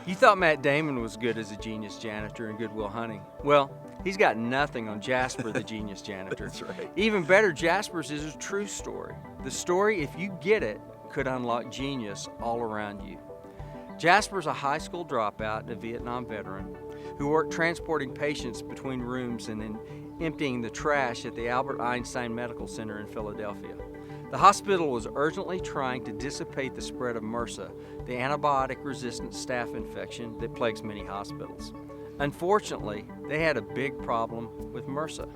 You thought Matt Damon was good as a genius janitor in Good Will Hunting. Well, he's got nothing on Jasper, the genius janitor. That's right. Even better, Jasper's is a true story. The story, if you get it, could unlock genius all around you. Jasper's a high school dropout and a Vietnam veteran who worked transporting patients between rooms and then emptying the trash at the Albert Einstein Medical Center in Philadelphia. The hospital was urgently trying to dissipate the spread of MRSA, the antibiotic-resistant staph infection that plagues many hospitals. Unfortunately, they had a big problem with MRSA.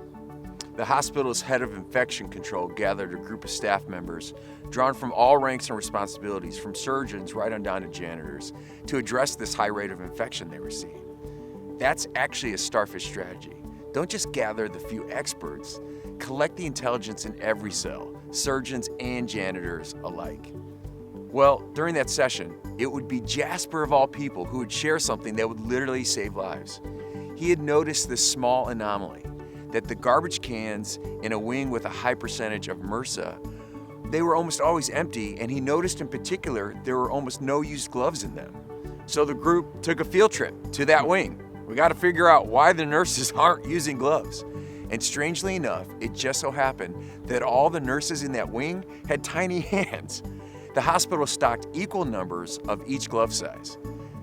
The hospital's head of infection control gathered a group of staff members drawn from all ranks and responsibilities, from surgeons right on down to janitors, to address this high rate of infection they were seeing. That's actually a Starfish strategy. Don't just gather the few experts, collect the intelligence in every cell, surgeons and janitors alike. Well, during that session, it would be Jasper of all people who would share something that would literally save lives. He had noticed this small anomaly, that the garbage cans in a wing with a high percentage of MRSA, they were almost always empty, and he noticed in particular there were almost no used gloves in them. So the group took a field trip to that wing. We got to figure out why the nurses aren't using gloves. And strangely enough, it just so happened that all the nurses in that wing had tiny hands. The hospital stocked equal numbers of each glove size.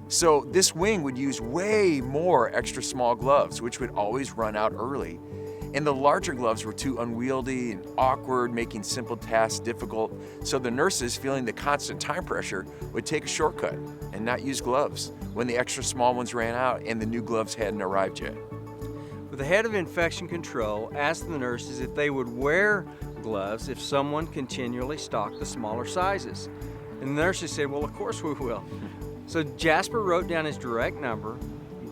So this wing would use way more extra small gloves, which would always run out early. And the larger gloves were too unwieldy and awkward, making simple tasks difficult. So the nurses, feeling the constant time pressure, would take a shortcut and not use gloves when the extra small ones ran out and the new gloves hadn't arrived yet. The head of infection control asked the nurses if they would wear gloves if someone continually stocked the smaller sizes. And the nurses said, well, of course we will. So Jasper wrote down his direct number,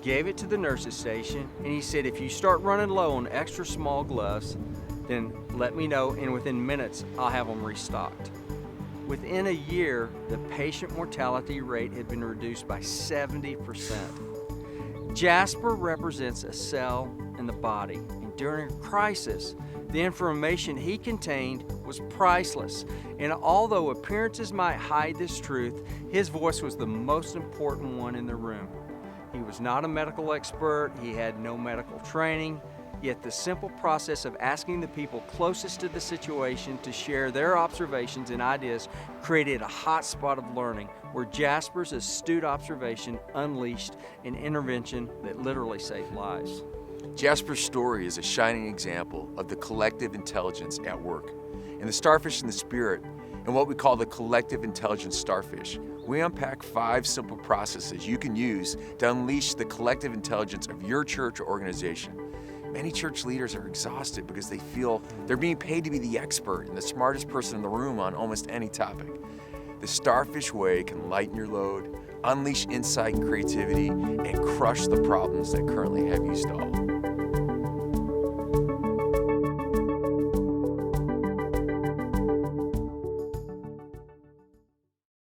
gave it to the nurses station, and he said, if you start running low on extra small gloves, then let me know, and within minutes, I'll have them restocked. Within a year, the patient mortality rate had been reduced by 70%. Jasper represents a cell in the body, and during a crisis, the information he contained was priceless. And although appearances might hide this truth, his voice was the most important one in the room. He was not a medical expert, he had no medical training, yet the simple process of asking the people closest to the situation to share their observations and ideas created a hot spot of learning where Jasper's astute observation unleashed an intervention that literally saved lives. Jasper's story is a shining example of the collective intelligence at work. In the Starfish in the Spirit, and what we call the collective intelligence Starfish, we unpack 5 simple processes you can use to unleash the collective intelligence of your church or organization. Many church leaders are exhausted because they feel they're being paid to be the expert and the smartest person in the room on almost any topic. The Starfish way can lighten your load, unleash insight and creativity, and crush the problems that currently have you stalled.